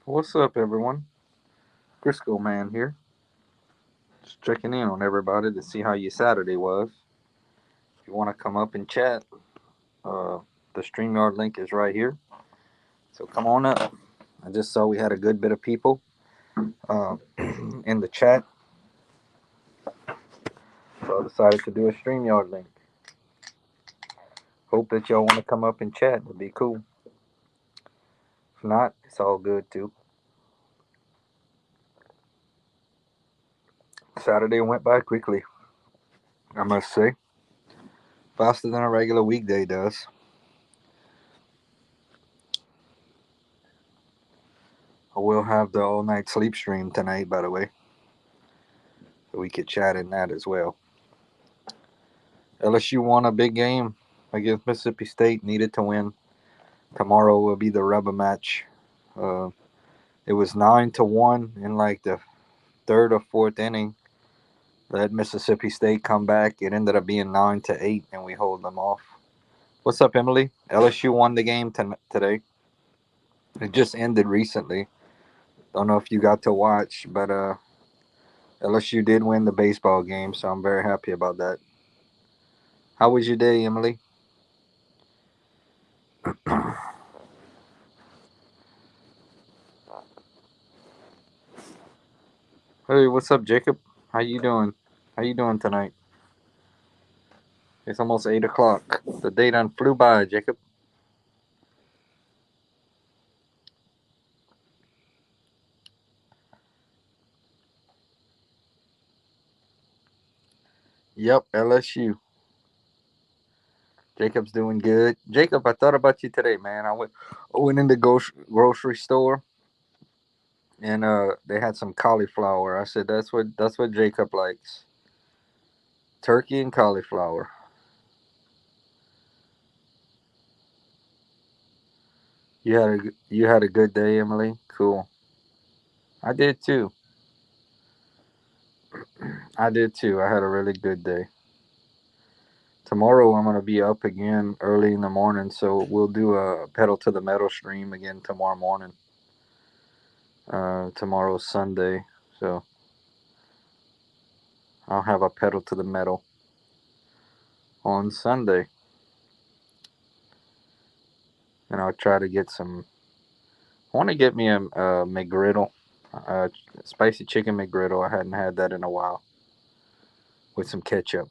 What's up, everyone? Crisco Man here. Just checking in on everybody to see how your Saturday was. If you want to come up and chat, uh, the StreamYard link is right here. So come on up. I just saw we had a good bit of people in the chat, so I decided to do a StreamYard link. Hope that y'all want to come up and chat. It'd be cool. If not, it's all good too. Saturday went by quickly, I must say. Faster than a regular weekday does. I will have the all night sleep stream tonight, by the way. So we could chat in that as well. LSU won a big game against Mississippi State, needed to win. Tomorrow will be the rubber match. Uh, it was 9-1 in like the third or fourth inning. Let Mississippi State come back. It ended up being 9-8, and we hold them off. What's up, Emily? LSU won the game today. It just ended recently. Don't know if you got to watch, but LSU did win the baseball game, so I'm very happy about that. How was your day, Emily? Hey, what's up, Jacob? How you doing? How you doing tonight? It's almost 8 o'clock. The day done flew by, Jacob. Yep, LSU. Jacob's doing good. Jacob, I thought about you today, man. I went in the grocery store and they had some cauliflower. I said that's what Jacob likes. Turkey and cauliflower. You had a good day, Emily. Cool. I did too. I did too. I had a really good day. Tomorrow I'm gonna be up again early in the morning, so we'll do a pedal to the metal stream again tomorrow morning. Tomorrow's Sunday, so I'll have a pedal to the metal on Sunday, and I'll try to get some. I want to get me a McGriddle, uh, spicy chicken McGriddle. I hadn't had that in a while with some ketchup.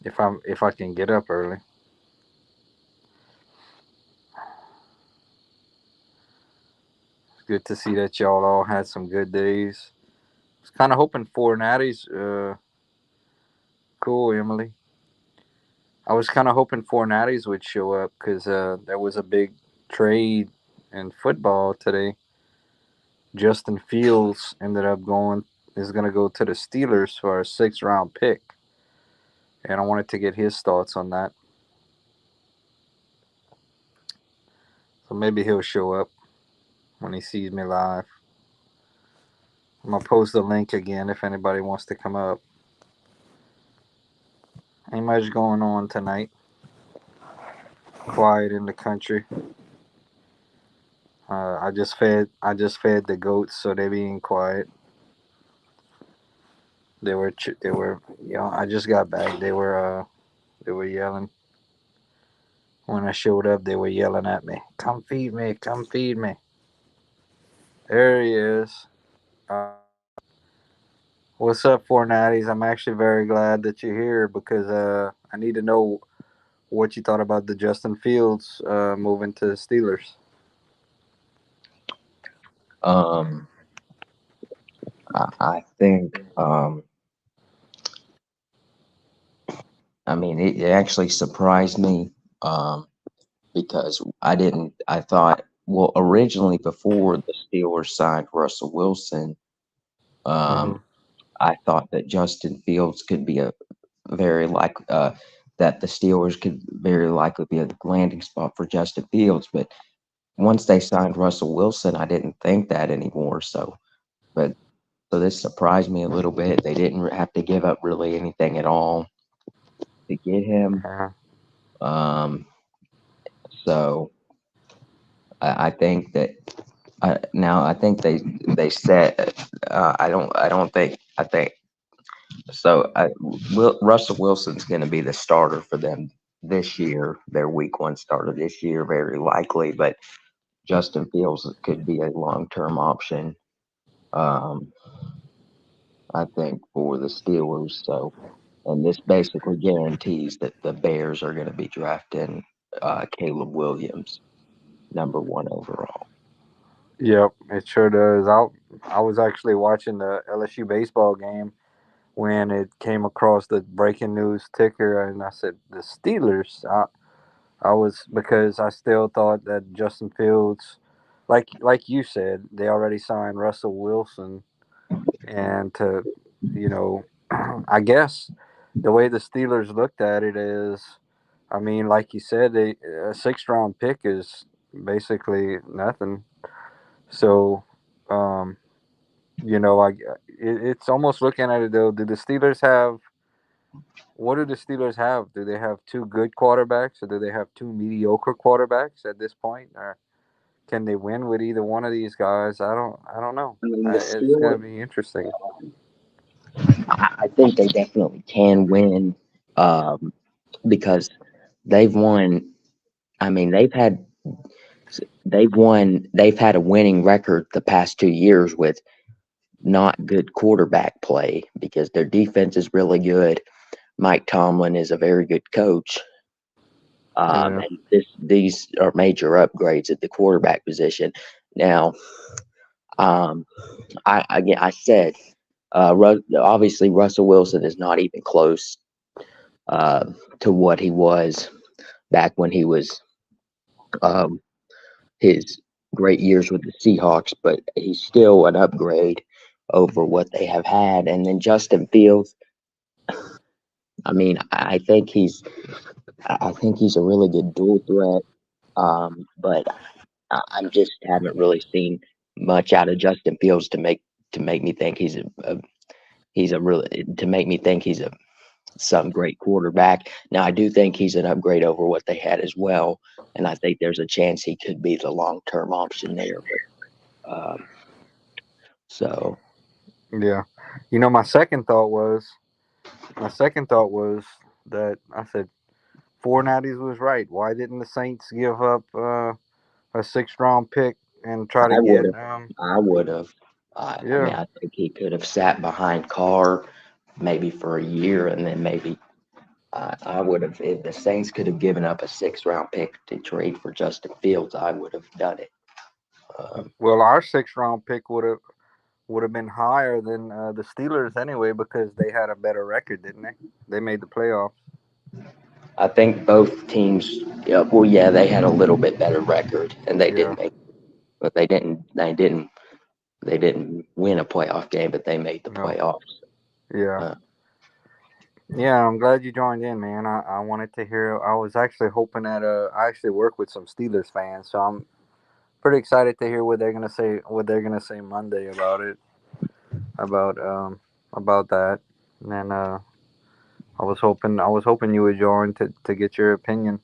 If I can get up early. It's good to see that y'all all had some good days. I was kind of hoping for Natty's. Cool, Emily. I was kind of hoping four natties would show up because there was a big trade in football today. Justin Fields ended up going is going to go to the Steelers for a sixth round pick, and I wanted to get his thoughts on that. So maybe he'll show up when he sees me live. I'm gonna post the link again if anybody wants to come up. Ain't much going on tonight. Quiet in the country. I just fed the goats, so they being quiet. I just got back. They were yelling when I showed up. They were yelling at me, "Come feed me! Come feed me!" There he is. What's up, Four Natties? I'm actually very glad that you're here because I need to know what you thought about the Justin Fields moving to the Steelers. Um, I think, I mean, it actually surprised me because I thought, well, originally before the Steelers signed Russell Wilson, Hmm. um, I thought that Justin Fields could be very like, that the Steelers could very likely be a landing spot for Justin Fields. But once they signed Russell Wilson, I didn't think that anymore. But so this surprised me a little bit. They didn't have to give up really anything at all to get him. Yeah. Um, so I think that now I think they said I don't think I think so. Russell Wilson's going to be the starter for them this year. Their Week 1 starter this year, very likely. But Justin Fields could be a long term option. Um, I think for the Steelers. So, and this basically guarantees that the Bears are going to be drafting Caleb Williams, #1 overall. Yep, it sure does. I was actually watching the LSU baseball game when it came across the breaking news ticker, and I said the Steelers. I was because I still thought that Justin Fields, like you said, they already signed Russell Wilson, and to you know, I guess the way the Steelers looked at it is, I mean, like you said, a sixth round pick is basically nothing. So, um, it's almost looking at it though. Do the Steelers have what do the Steelers have? Do they have two good quarterbacks, or do they have two mediocre quarterbacks at this point, or can they win with either one of these guys? I don't know. I mean, the It's going Steelers, to be interesting. I think they definitely can win um, because they've won. I mean, they've had a winning record the past 2 years with not good quarterback play because their defense is really good. Mike Tomlin is a very good coach. Yeah, And these are major upgrades at the quarterback position. Now, um, again, I said, obviously Russell Wilson is not even close uh, to what he was back when he was um, his great years with the Seahawks, but he's still an upgrade over what they have had. And then Justin Fields, I mean, I think he's a really good dual threat. But I just haven't really seen much out of Justin Fields to make me think he's a really to make me think he's a some great quarterback. Now I do think he's an upgrade over what they had as well, and I think there's a chance he could be the long term option there. But so yeah. My second thought was that I said four natties was right. Why didn't the Saints give up a sixth round pick and try to I would get have, I would have. I mean, yeah. I think he could have sat behind Carr maybe for a year, and then maybe I would have. If the Saints could have given up a 6th round pick to trade for Justin Fields, I would have done it. Um, Well, our sixth round pick would have been higher than the Steelers anyway because they had a better record, didn't they? They made the playoffs. I think both teams. Yeah, well, yeah, they had a little bit better record, and they Yeah, didn't make. But they didn't win a playoff game, but they made the no, playoffs. yeah, Uh, yeah. I'm glad you joined in, man. I wanted to hear. I was actually hoping that I actually work with some Steelers fans, so I'm pretty excited to hear what they're gonna say. What they're gonna say Monday about it, about um about that. And then I was hoping you would join to get your opinion.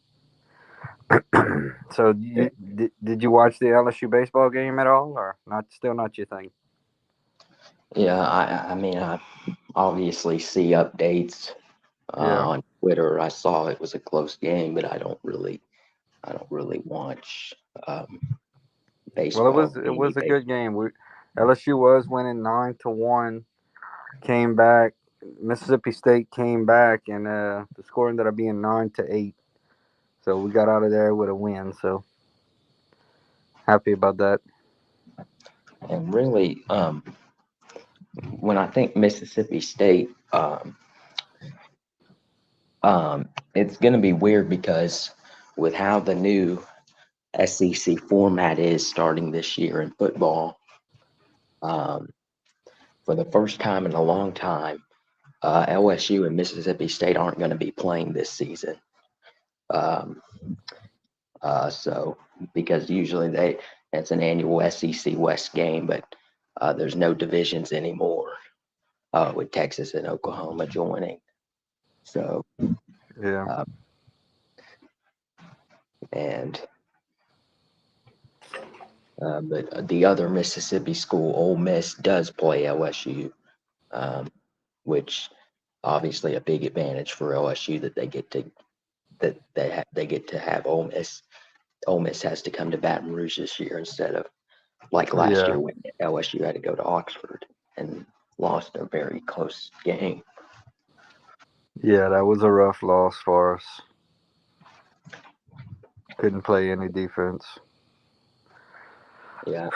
So did you watch the LSU baseball game at all, or not? Still not your thing? yeah, I mean, I obviously see updates Yeah. on Twitter. I saw it was a close game, but I don't really watch um, Well, it baseball was it daily. was a good game. LSU was winning 9-1. Came back. Mississippi State came back, and the score ended up being 9-8. So we got out of there with a win. So happy about that. And really, when I think Mississippi State, it's going to be weird because with how the new SEC format is starting this year in football, um, for the first time in a long time, LSU and Mississippi State aren't going to be playing this season. Um, so because usually it's an annual SEC West game, but there's no divisions anymore with Texas and Oklahoma joining. So Yeah. uh, and But the other Mississippi school, Ole Miss, does play LSU, um, which obviously a big advantage for LSU that they get to have Ole Miss. Ole Miss has to come to Baton Rouge this year instead of like last Yeah, year when LSU had to go to Oxford and lost a very close game. yeah, that was a rough loss for us. Couldn't play any defense. Yeah,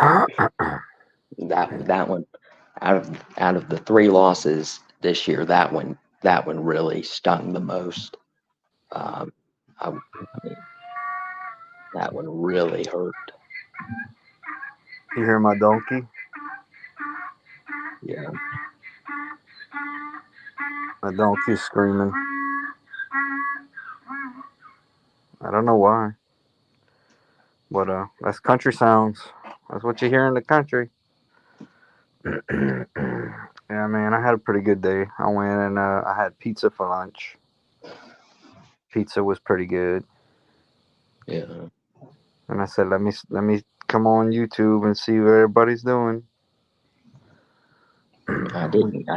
that one out of the three losses this year, that one really stung the most. Um, I mean, that one really hurt. You hear my donkey? Yeah, My donkey's screaming. I don't know why, but that's country sounds. That's what you hear in the country. Yeah, man, I had a pretty good day. I went and I had pizza for lunch. Pizza was pretty good, yeah. and I said, let me come on YouTube and see what everybody's doing. I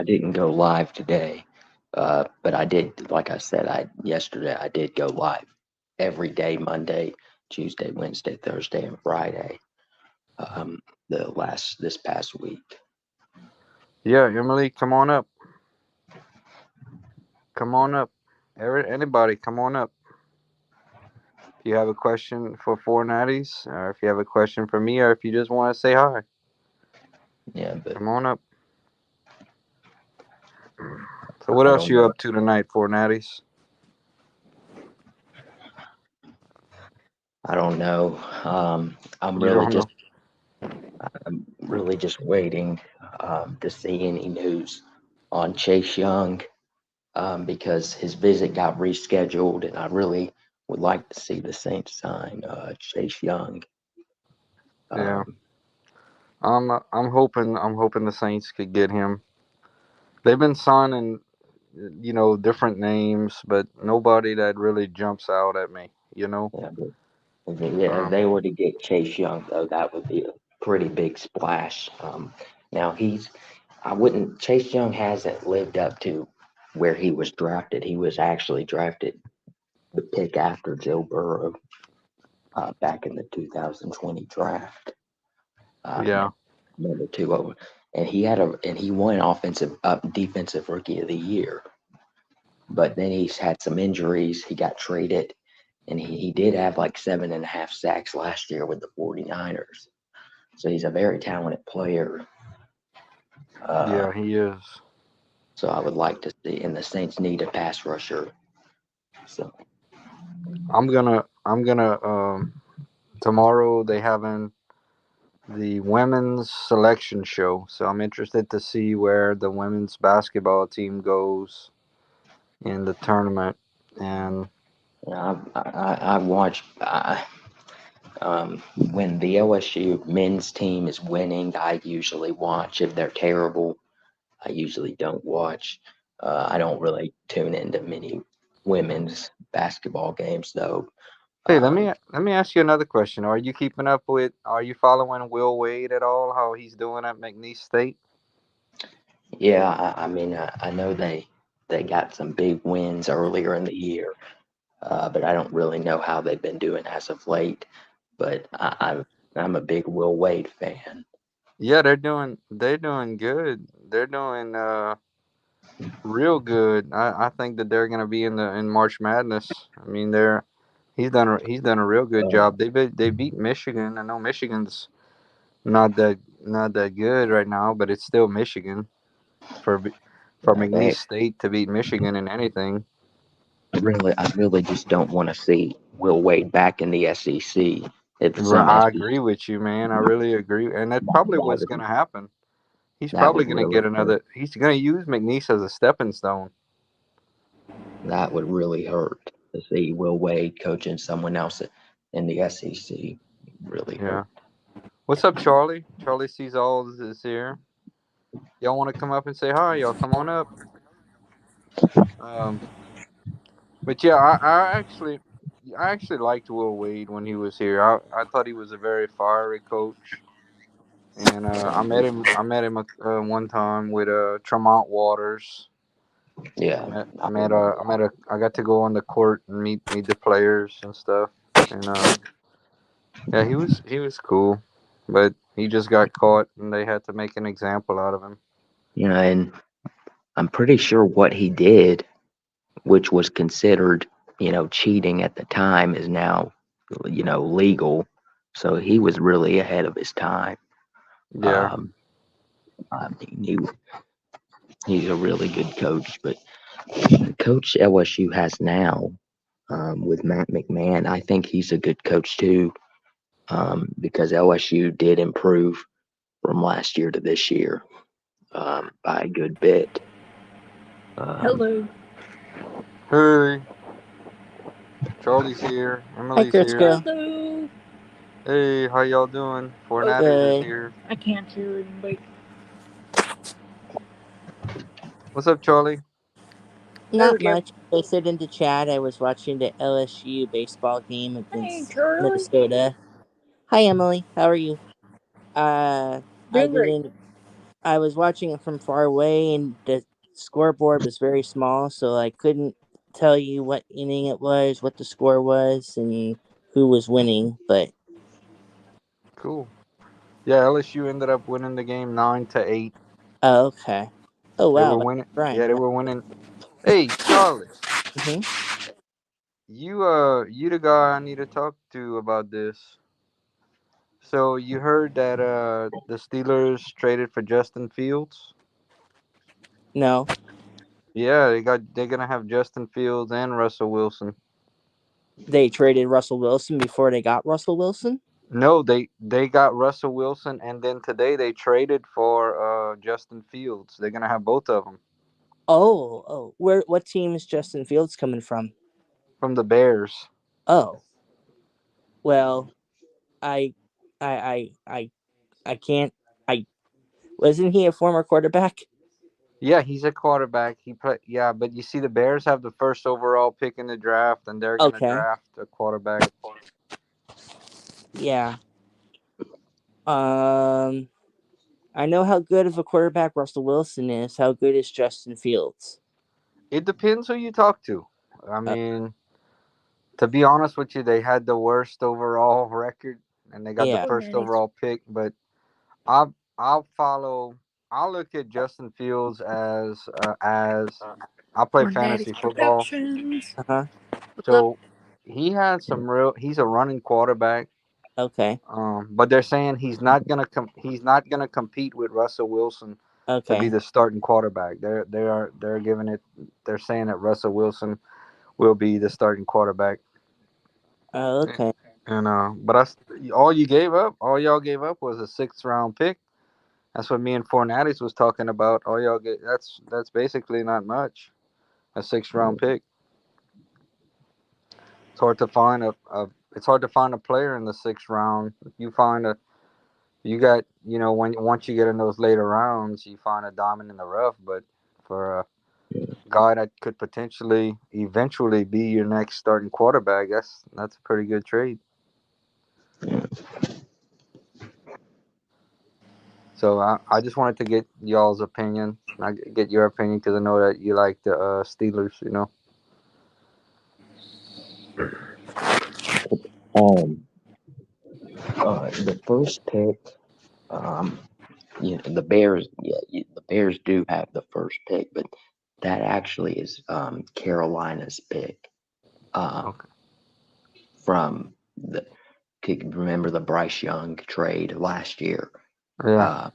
didn't go live today, but I did. Like I said, I yesterday I did go live every day, Monday, Tuesday, Wednesday, Thursday, and Friday. Um, the last this past week. Yeah, Emily, come on up. Come on up. Anybody, come on up. If you have a question for Four Natties, or if you have a question for me, or if you just want to say hi, Yeah, but come on up. So, what I else don't you know. up to tonight, Four Natties? I don't know. I'm You really don't just know? I'm really just waiting to see any news on Chase Young because his visit got rescheduled, and I really would like to see the Saints sign Chase Young. Yeah, Um, I'm hoping the Saints could get him. They've been signing, different names, but nobody that really jumps out at me. You know. yeah, yeah, if Um, they were to get Chase Young, though, that would be a pretty big splash. Now I wouldn't. Chase Young hasn't lived up to where he was drafted. He was actually drafted the pick after Joe Burrow back in the 2020 draft, yeah, number two over, and he won defensive rookie of the year. But then he's had some injuries. He got traded, and he did have like 7.5 sacks last year with the 49ers. So he's a very talented player. Uh, yeah, he is. so I would like to see, and the Saints need a pass rusher. So I'm gonna. Tomorrow they having the women's selection show, so I'm interested to see where the women's basketball team goes in the tournament. And I watch when the LSU men's team is winning. I usually watch. If they're terrible, I usually don't watch. I don't really tune into many women's basketball games though. hey, let Um, me let me ask you another question. Are you keeping up with? Are you following Will Wade at all? How he's doing at McNeese State? yeah, I mean, I know they got some big wins earlier in the year, but I don't really know how they've been doing as of late. But I'm a big Will Wade fan. Yeah, they're doing good. They're doing real good. I think that they're gonna be in March Madness. I mean, he's done a real good Uh, job. They beat Michigan. I know Michigan's not that good right now, but it's still Michigan for B- for McNeese they State to beat Michigan in anything. I really just don't want to see Will Wade back in the SEC. If some I SEC, agree with you, man. I really agree, and that's probably that what's would gonna happen. He's that probably would gonna really get hurt. another. He's gonna use McNeese as a stepping stone. That would really hurt to see Will Wade coaching someone else in the SEC. Really hurt. Yeah. What's up, Charlie? Charlie sees all is here. Y'all want to come up and say hi? Y'all come on up. Um, but yeah, I actually. I actually liked Will Wade when he was here. I thought he was a very fiery coach, and I met him. I met him one time with Tremont Waters. Yeah, I I remember. met a. I got to go on the court and meet the players and stuff. And yeah, he was cool, but he just got caught, and they had to make an example out of him. And I'm pretty sure what he did, which was considered, cheating at the time, is now, legal. So he was really ahead of his time. Yeah, Um, I mean, he's a really good coach, but the coach LSU has now, with Matt McMahon, I think he's a good coach too, because LSU did improve from last year to this year, by a good bit. Um, Hello. hey, Charlie's here. Hi, Emily's here. Kurtzko. Hello. Hey, how y'all doing? Oh, Fornatters is good. here. I can't hear anybody. What's up, Charlie? There we Not go. much. I said in the chat I was watching the LSU baseball game Hey, against Charlie. Minnesota. Hi Emily, how are you? I Doing great. didn't. I was watching it from far away, and the scoreboard was very small, so I couldn't tell you what inning it was, what the score was, and who was winning. But Cool. Yeah, LSU ended up winning the game 9-8. oh, okay. Oh They wow, were that's winning. right. Yeah, they were winning. Hey, Charlie, Mm-hmm. you the guy I need to talk to about this. So you heard that the Steelers traded for Justin Fields? No, Yeah, they're gonna have Justin Fields and Russell Wilson. they traded Russell Wilson before they got Russell Wilson. No, they got Russell Wilson, and then today they traded for Justin Fields. They're gonna have both of them Oh, where? What team is Justin Fields coming from? from the Bears. Oh, well, I, I I can't. I wasn't he a former quarterback? Yeah, he's a quarterback. He play. Yeah, but you see, the Bears have the first overall pick in the draft, and they're gonna Okay, draft a quarterback. yeah. Um, I know how good of a quarterback Russell Wilson is. How good is Justin Fields? It depends who you talk to. I Uh, mean, to be honest with you, they had the worst overall record, and they got the yeah. Oh, first nice. overall pick. But I'll I'll follow. I'll look at Justin Fields as I play Ornatics fantasy football, Productions. Uh huh. What's up? so he had some real. He's a running quarterback. Okay. But they're saying he's not gonna compete with Russell Wilson to be Okay. the starting quarterback. They're giving it. They're saying that Russell Wilson will be the starting quarterback. Okay. And but all y'all gave up was a sixth round pick. That's what me and Fornatis was talking about. All y'all get that's basically not much. A sixth round pick. It's hard to find it's hard to find a player in the sixth round. You find a you got when once you get in those later rounds, you find a diamond in the rough. But for a guy that could potentially eventually be your next starting quarterback, that's a pretty good trade. So I just wanted to get y'all's opinion. I get your opinion because I know that you like the Steelers. Um, the first pick, um, the Bears, yeah, the Bears do have the first pick, but that actually is, Carolina's pick, um, Okay. from the. Remember the Bryce Young trade last year? Yeah. Uh,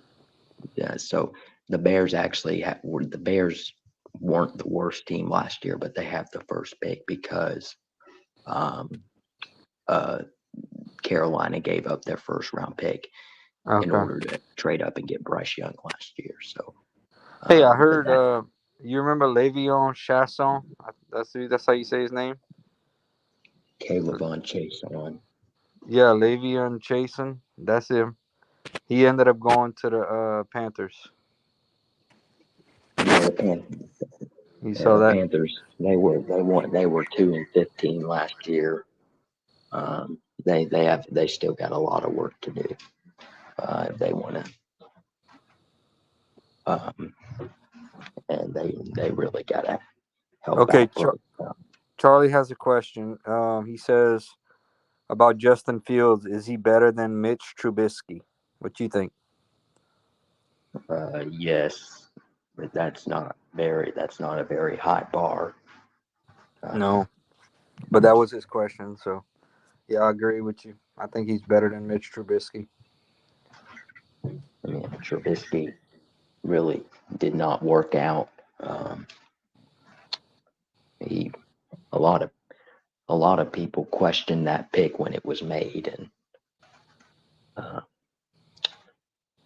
yeah, so the Bears weren't the worst team last year, but they have the first pick because, um, uh, Carolina gave up their first round pick in Okay. order to trade up and get Bryce Young last year. So, Hey, I but heard. that You remember Le'Veon Chasson? That's how you say his name. Caleb on Chase on. Yeah, Le'Veon Chason. That's him. He ended up going to the Panthers. Yeah, You saw the that? Panthers. They were 2-15 last year. They still got a lot of work to do if they want to, um, and they really got to help Okay, out for. Charlie has a question. He says about Justin Fields: is he better than Mitch Trubisky? What you think? Yes, but that's not a very high bar. Uh, No, but that was his question. So yeah, I agree with you. I think he's better than Mitch Trubisky. I mean, Trubisky really did not work out. Um, he a lot of people questioned that pick when it was made, and uh,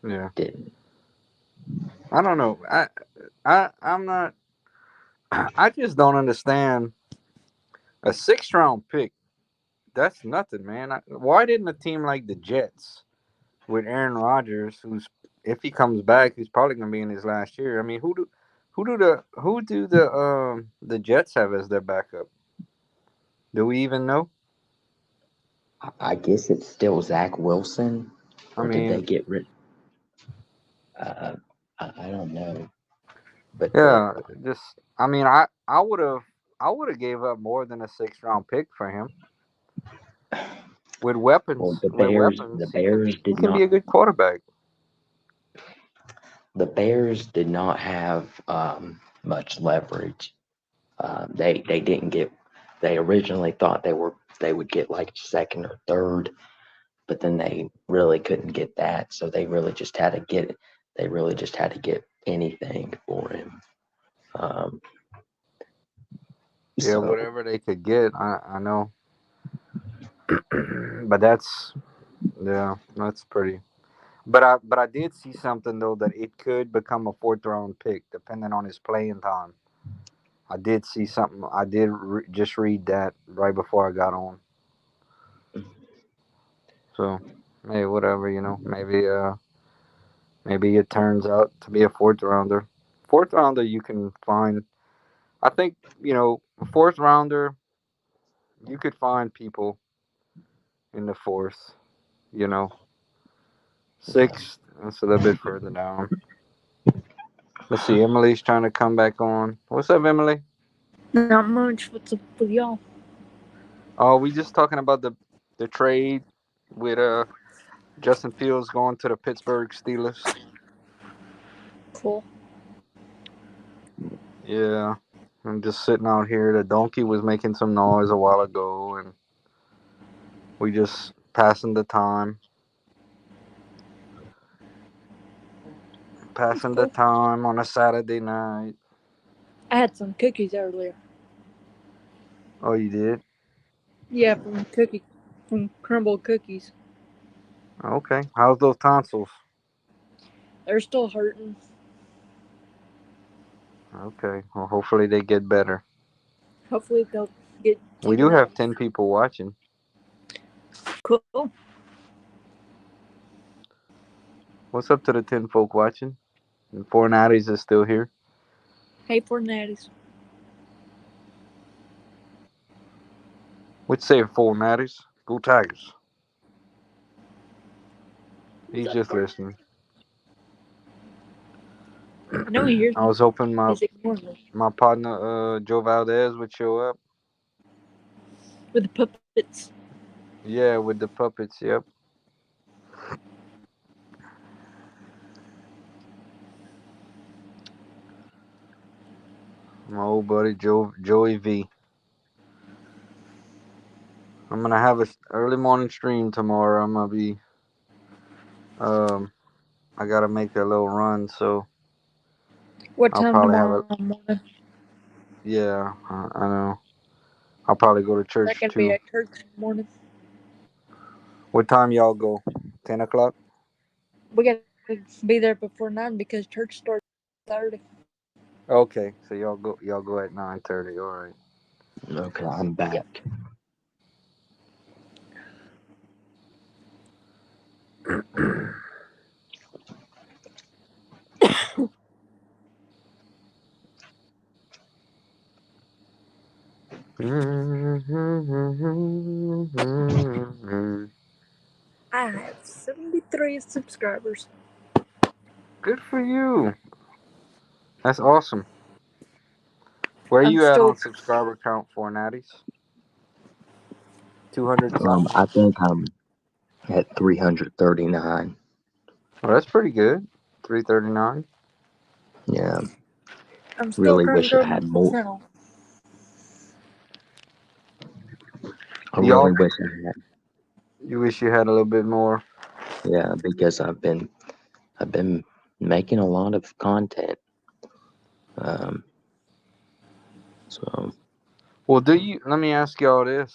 Yeah, didn't. I don't know. I'm not. I just don't understand a sixth round pick. That's nothing, man. Why didn't a team like the Jets with Aaron Rodgers, who's if he comes back, he's probably gonna be in his last year. I mean, who do the Jets have as their backup? Do we even know? I guess it's still Zach Wilson, I or did they mean, get rid? Uh, I don't know, but yeah, just I mean, I would have gave up more than a sixth round pick for him. With well, weapons, he can he can be a good quarterback. the Bears did not have much leverage. They didn't get. They originally thought they would get like second or third, but then they really couldn't get that, so they really just had to get it. They really just had to get anything for him. Um, Yeah, so whatever they could get, I know, but that's pretty. But I did see something though that it could become a fourth round pick depending on his playing time. I did see something. I did just read that right before I got on. So, hey, whatever maybe it turns out to be a fourth rounder. Fourth rounder you can find. I think a fourth rounder you could find people in the fourth. You know, sixth. That's a little bit further down. Let's see. Emily's trying to come back on. What's up, Emily? Not much. What's up with y'all? Oh, we just talking about the trade with Justin Fields going to the Pittsburgh Steelers. Cool. Yeah, I'm just sitting out here. The donkey was making some noise a while ago, and we just That's passing the cool. time on a Saturday night. I had some cookies earlier. Oh, you did? Yeah, from crumbled cookies. Okay. How's those tonsils? They're still hurting. Okay. Well, hopefully they get better. Hopefully they'll get We do taken have off. 10 people watching. Cool. What's up to the 10 folk watching? And Four Natties is still here. Hey, for natties. What'd you say, Four Natties? Go Tigers. What's He's up, just for? listening. I know he hears I me. was hoping my He's ignoring me. my partner Joe Valdez would show up. With the puppets. Yeah, with the puppets. Yep. My old buddy Joey V. I'm gonna have a early morning stream tomorrow. I'm gonna be um I gotta make a little run, so What I'll time probably have a tomorrow morning? yeah. I know. I'll probably go to I church gotta be too. at church in the morning. What time y'all go? 10 o'clock. We gotta be there before 9 because church starts at 9:30. Okay, so y'all go at 9:30. All right. okay, I'm Yep. back. I have 73 subscribers. Good for you. That's awesome. Where I'm you at still on subscriber count for Natties? 200 something? I think I'm at 339. Well, that's pretty good. 339. Yeah, I'm still really trying to wish I grow my had more. channel. I Y'all, really wish I had. you wish you had a little bit more. Yeah, because I've been making a lot of content. Um, so Well, let me ask y'all this.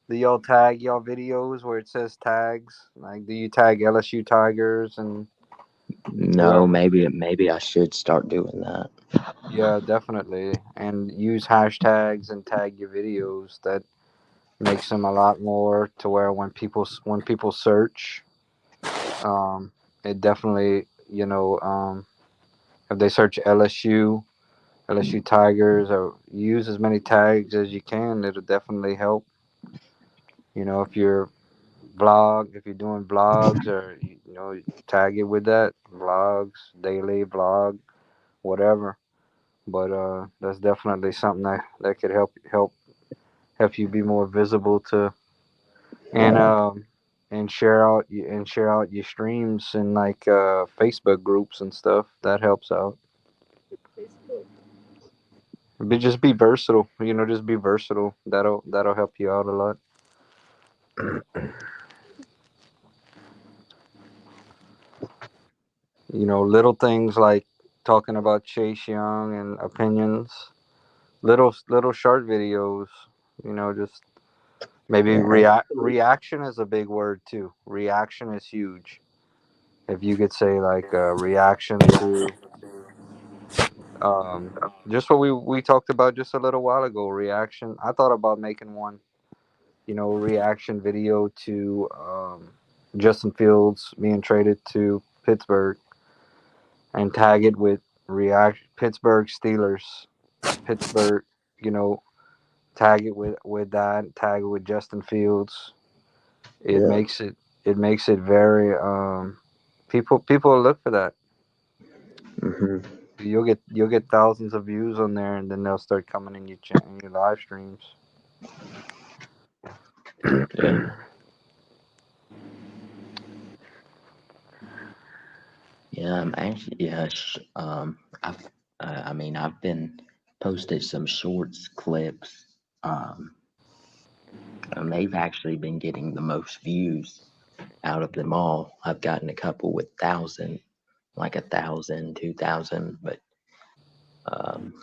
Do y'all tag y'all videos where it says tags? Like, do you tag LSU Tigers and no, whoever? maybe I should start doing that. Yeah, definitely. And use hashtags and tag your videos. That makes them a lot more to where when people search, um, it definitely, if they search LSU Tigers, or use as many tags as you can, it'll definitely help. If you're doing vlogs, or tag it with that vlogs, daily vlog, whatever. But that's definitely something that could help you be more visible to, and share out your streams in like Facebook groups and stuff. That helps out. Facebook. Just be versatile. Just be versatile. That'll help you out a lot. Little things like talking about Chase Young and opinions. Little short videos. Just maybe Yeah, reaction is a big word too. Reaction is huge. If you could say like a reaction to just what we talked about just a little while ago. Reaction. I thought about making one. Reaction video to Justin Fields being traded to Pittsburgh, and tag it with react Pittsburgh Steelers. Pittsburgh, you know, tag it with that. Tag it with Justin Fields. It yeah. makes it very people will look for that. Hmm. You'll get thousands of views on there, and then they'll start coming in your live streams. Yeah. Yeah, I'm actually, yeah, I mean, I've been posted some shorts clips, um, and they've actually been getting the most views out of them all. I've gotten a couple with thousand, like 1,000, 2,000, but um,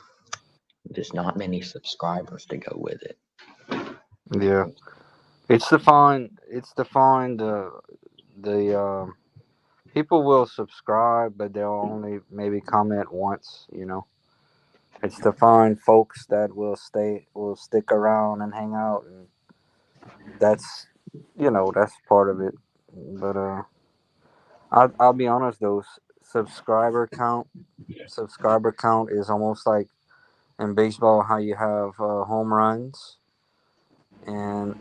there's not many subscribers to go with it. Yeah, it's to find the people will subscribe, but they'll only maybe comment once. It's to find folks that will stick around and hang out, and that's that's part of it. But I'll be honest though, subscriber count is almost like in baseball how you have home runs, and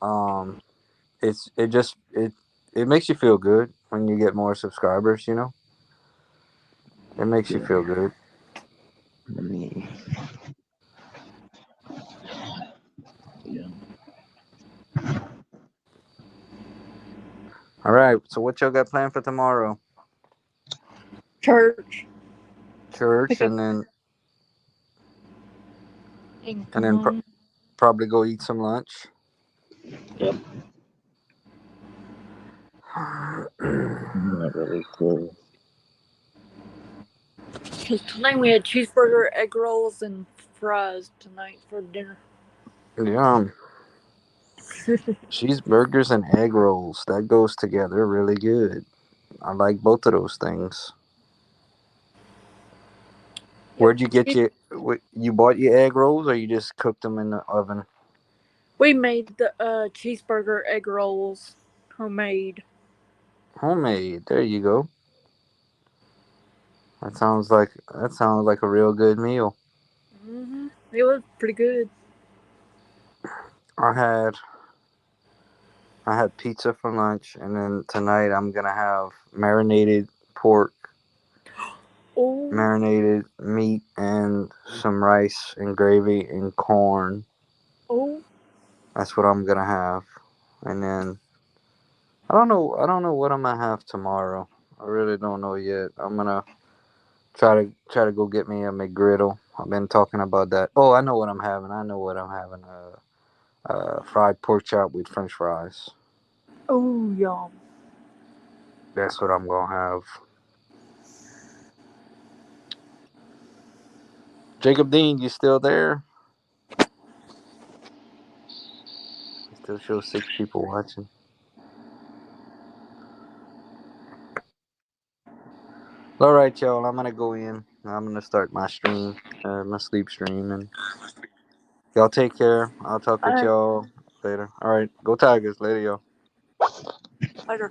um it makes you feel good when you get more subscribers. It makes you Yeah, feel good. I mean, yeah. All right, so what y'all got planned for tomorrow? Church. Church, Pick up and and come then home. probably go eat some lunch. Yep. I'm not really sure. 'Cause tonight we had cheeseburger, egg rolls, and fries tonight for dinner. Yeah, cheeseburgers and egg rolls. That goes together really good. I like both of those things. Yep. Where'd you get you bought your egg rolls, or you just cooked them in the oven? We made the cheeseburger egg rolls homemade. Homemade. There you go. That sounds like a real good meal. Mm-hmm. It was pretty good. I had I had pizza for lunch, and then tonight I'm gonna have marinated pork, Oh, marinated meat, and some rice and gravy and corn. oh, That's what I'm gonna have, and then I don't know what I'm gonna have tomorrow. I really don't know yet. I'm gonna try to go get me a McGriddle. I've been talking about that. Oh, I know what I'm having. I know what I'm having. Fried pork chop with French fries. oh, yum. That's what I'm gonna have. Jacob Dean, you still there? It still shows 6 people watching. All right, y'all. I'm gonna go in. I'm gonna start my stream, my sleep stream, and y'all take care. I'll talk All with right, y'all later. All right, go Tigers. Later, y'all. later.